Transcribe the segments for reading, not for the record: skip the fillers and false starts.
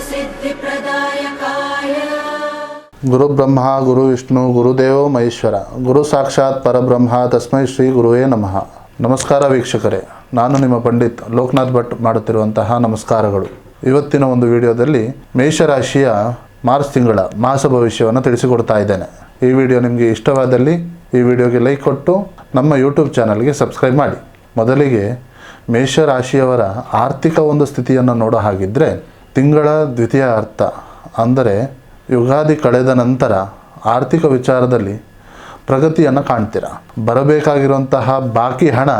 सिद्धिप्रदायकाय गुरु ब्रह्मा गुरु विष्णु गुरुदेव महेश्वर गुरु साक्षाತ್ ಪರಬ್ರಹ್ಮ ತಸ್ಮೈ ಶ್ರೀ ಗುರುವೇ ನಮಃ. ನಮಸ್ಕಾರ ವೀಕ್ಷಕರೇ, ನಾನು ನಿಮ್ಮ ಪಂಡಿತ್ ಲೋಕನಾಥ್ ಭಟ್ ಮಾಡುತ್ತಿರುವಂತಹ ನಮಸ್ಕಾರಗಳು. ಇವತ್ತಿನ ಒಂದು ವಿಡಿಯೋದಲ್ಲಿ ಮೇಷರಾಶಿಯ ಮಾರ್ಚ್ ತಿಂಗಳ ಮಾಸ ಭವಿಷ್ಯವನ್ನು ತಿಳಿಸಿಕೊಡ್ತಾ ಇದ್ದೇನೆ. ಈ ವಿಡಿಯೋ ನಿಮಗೆ ಇಷ್ಟವಾದಲ್ಲಿ ಈ ವಿಡಿಯೋಗೆ ಲೈಕ್ ಕೊಟ್ಟು ನಮ್ಮ ಯೂಟ್ಯೂಬ್ ಚಾನಲ್ಗೆ ಸಬ್ಸ್ಕ್ರೈಬ್ ಮಾಡಿ. ಮೊದಲಿಗೆ ಮೇಷರಾಶಿಯವರ ಆರ್ಥಿಕ ಒಂದು ಸ್ಥಿತಿಯನ್ನು ನೋಡೋ ಹಾಗಿದ್ದರೆ, ತಿಂಗಳ ದ್ವಿತೀಯ ಅರ್ಥ ಅಂದರೆ ಯುಗಾದಿ ಕಳೆದ ನಂತರ ಆರ್ಥಿಕ ವಿಚಾರದಲ್ಲಿ ಪ್ರಗತಿಯನ್ನು ಕಾಣ್ತೀರ. ಬರಬೇಕಾಗಿರುವಂತಹ ಬಾಕಿ ಹಣ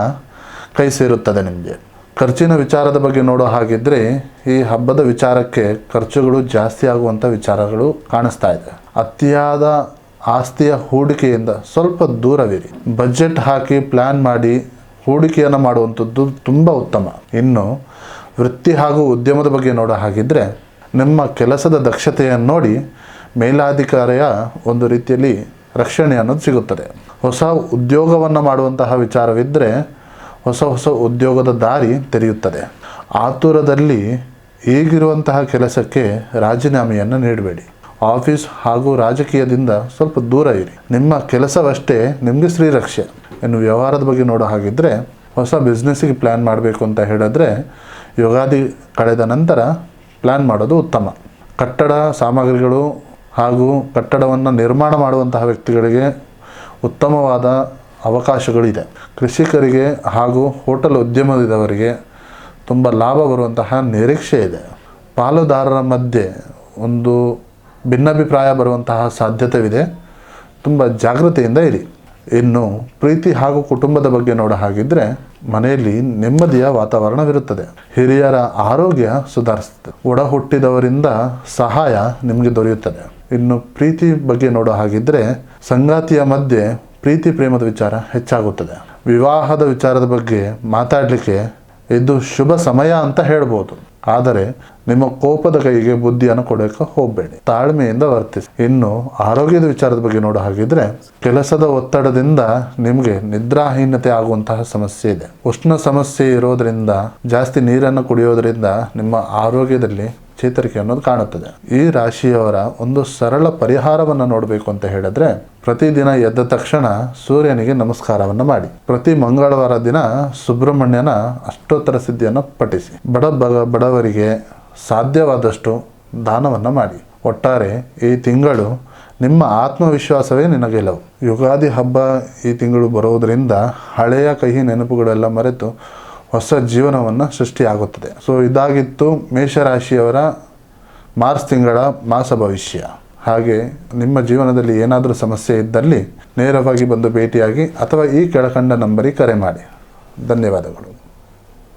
ಕೈ ಸೇರುತ್ತದೆ ನಿಮಗೆ. ಖರ್ಚಿನ ವಿಚಾರದ ಬಗ್ಗೆ ನೋಡೋ ಹಾಗಿದ್ದರೆ, ಈ ಹಬ್ಬದ ವಿಚಾರಕ್ಕೆ ಖರ್ಚುಗಳು ಜಾಸ್ತಿ ಆಗುವಂಥ ವಿಚಾರಗಳು ಕಾಣಿಸ್ತಾ ಇದೆ. ಅತಿಯಾದ ಆಸ್ತಿಯ ಹೂಡಿಕೆಯಿಂದ ಸ್ವಲ್ಪ ದೂರವಿರಿ. ಬಜೆಟ್ ಹಾಕಿ ಪ್ಲ್ಯಾನ್ ಮಾಡಿ ಹೂಡಿಕೆಯನ್ನು ಮಾಡುವಂಥದ್ದು ತುಂಬ ಉತ್ತಮ. ಇನ್ನು ವೃತ್ತಿ ಹಾಗೂ ಉದ್ಯಮದ ಬಗ್ಗೆ ನೋಡೋ ಹಾಗಿದ್ದರೆ, ನಿಮ್ಮ ಕೆಲಸದ ದಕ್ಷತೆಯನ್ನು ನೋಡಿ ಮೇಲಾಧಿಕಾರಿಯ ಒಂದು ರೀತಿಯಲ್ಲಿ ರಕ್ಷಣೆ ಅನ್ನೋದು ಸಿಗುತ್ತದೆ. ಹೊಸ ಉದ್ಯೋಗವನ್ನು ಮಾಡುವಂತಹ ವಿಚಾರವಿದ್ದರೆ ಹೊಸ ಉದ್ಯೋಗದ ದಾರಿ ತೆರೆಯುತ್ತದೆ. ಆತುರದಲ್ಲಿ ಈಗಿರುವಂತಹ ಕೆಲಸಕ್ಕೆ ರಾಜೀನಾಮೆಯನ್ನು ನೀಡಬೇಡಿ. ಆಫೀಸ್ ಹಾಗೂ ರಾಜಕೀಯದಿಂದ ಸ್ವಲ್ಪ ದೂರ ಇರಿ. ನಿಮ್ಮ ಕೆಲಸವಷ್ಟೇ ನಿಮಗೆ ಶ್ರೀರಕ್ಷೆ. ಇನ್ನು ವ್ಯವಹಾರದ ಬಗ್ಗೆ ನೋಡೋ ಹಾಗಿದ್ದರೆ, ಹೊಸ ಬಿಸ್ನೆಸ್ಸಿಗೆ ಪ್ಲ್ಯಾನ್ ಮಾಡಬೇಕು ಅಂತ ಹೇಳಿದ್ರೆ ಯುಗಾದಿ ಕಳೆದ ನಂತರ ಪ್ಲ್ಯಾನ್ ಮಾಡೋದು ಉತ್ತಮ. ಕಟ್ಟಡ ಸಾಮಗ್ರಿಗಳು ಹಾಗೂ ಕಟ್ಟಡವನ್ನು ನಿರ್ಮಾಣ ಮಾಡುವಂತಹ ವ್ಯಕ್ತಿಗಳಿಗೆ ಉತ್ತಮವಾದ ಅವಕಾಶಗಳಿದೆ. ಕೃಷಿಕರಿಗೆ ಹಾಗೂ ಹೋಟೆಲ್ ಉದ್ಯಮದವರಿಗೆ ತುಂಬ ಲಾಭ ಬರುವಂತಹ ನಿರೀಕ್ಷೆ ಇದೆ. ಪಾಲುದಾರರ ಮಧ್ಯೆ ಒಂದು ಭಿನ್ನಾಭಿಪ್ರಾಯ ಬರುವಂತಹ ಸಾಧ್ಯತೆಯಿದೆ. ತುಂಬ ಜಾಗೃತಿಯಿಂದ ಇರಿ. ಇನ್ನು ಪ್ರೀತಿ ಹಾಗೂ ಕುಟುಂಬದ ಬಗ್ಗೆ ನೋಡೋ ಹಾಗಿದ್ದರೆ, ಮನೆಯಲ್ಲಿ ನೆಮ್ಮದಿಯ ವಾತಾವರಣವಿರುತ್ತದೆ. ಹಿರಿಯರ ಆರೋಗ್ಯ ಸುಧಾರಿಸುತ್ತದೆ. ಒಡ ಹುಟ್ಟಿದವರಿಂದ ಸಹಾಯ ನಿಮಗೆ ದೊರೆಯುತ್ತದೆ. ಇನ್ನು ಪ್ರೀತಿ ಬಗ್ಗೆ ನೋಡೋ ಹಾಗಿದ್ದರೆ, ಸಂಗಾತಿಯ ಮಧ್ಯೆ ಪ್ರೀತಿ ಪ್ರೇಮದ ವಿಚಾರ ಹೆಚ್ಚಾಗುತ್ತದೆ. ವಿವಾಹದ ವಿಚಾರದ ಬಗ್ಗೆ ಮಾತಾಡಲಿಕ್ಕೆ ಇದು ಶುಭ ಸಮಯ ಅಂತ ಹೇಳ್ಬೋದು. ಆದರೆ ನಿಮ್ಮ ಕೋಪದ ಕೈಗೆ ಬುದ್ಧಿಯನ್ನು ಕೊಡೋಕೆ ಹೋಗಬೇಡಿ. ತಾಳ್ಮೆಯಿಂದ ವರ್ತಿಸಿ. ಇನ್ನು ಆರೋಗ್ಯದ ವಿಚಾರದ ಬಗ್ಗೆ ನೋಡೋ ಹಾಗಿದ್ರೆ, ಕೆಲಸದ ಒತ್ತಡದಿಂದ ನಿಮಗೆ ನಿದ್ರಾಹೀನತೆ ಆಗುವಂತಹ ಸಮಸ್ಯೆ ಇದೆ. ಉಷ್ಣ ಸಮಸ್ಯೆ ಇರೋದರಿಂದ ಜಾಸ್ತಿ ನೀರನ್ನು ಕುಡಿಯೋದರಿಂದ ನಿಮ್ಮ ಆರೋಗ್ಯದಲ್ಲಿ ಚೇತರಿಕೆ ಅನ್ನೋದು ಕಾಣುತ್ತದೆ. ಈ ರಾಶಿಯವರ ಒಂದು ಸರಳ ಪರಿಹಾರವನ್ನು ನೋಡಬೇಕು ಅಂತ ಹೇಳಿದ್ರೆ, ಪ್ರತಿದಿನ ಎದ್ದ ತಕ್ಷಣ ಸೂರ್ಯನಿಗೆ ನಮಸ್ಕಾರವನ್ನು ಮಾಡಿ. ಪ್ರತಿ ಮಂಗಳವಾರ ದಿನ ಸುಬ್ರಹ್ಮಣ್ಯನ ಅಷ್ಟೋತ್ತರ ಸಿದ್ಧಿಯನ್ನು ಪಠಿಸಿ. ಬಡವರಿಗೆ ಸಾಧ್ಯವಾದಷ್ಟು ದಾನವನ್ನು ಮಾಡಿ. ಒಟ್ಟಾರೆ ಈ ತಿಂಗಳು ನಿಮ್ಮ ಆತ್ಮವಿಶ್ವಾಸವೇ ನಿನಗೆಲ್ಲವು. ಯುಗಾದಿ ಹಬ್ಬ ಈ ತಿಂಗಳು ಬರೋದರಿಂದ ಹಳೆಯ ಕಹಿ ನೆನಪುಗಳೆಲ್ಲ ಮರೆತು ಹೊಸ ಜೀವನವನ್ನು ಸೃಷ್ಟಿಯಾಗುತ್ತದೆ. ಸೊ ಇದಾಗಿತ್ತು ಮೇಷರಾಶಿಯವರ ಮಾರ್ಚ್ ತಿಂಗಳ ಮಾಸ ಭವಿಷ್ಯ. ಹಾಗೆ ನಿಮ್ಮ ಜೀವನದಲ್ಲಿ ಏನಾದರೂ ಸಮಸ್ಯೆ ಇದ್ದಲ್ಲಿ ನೇರವಾಗಿ ಬಂದು ಭೇಟಿಯಾಗಿ ಅಥವಾ ಈ ಕೆಳಕಂಡ ನಂಬರಿಗೆ ಕರೆ ಮಾಡಿ. ಧನ್ಯವಾದಗಳು.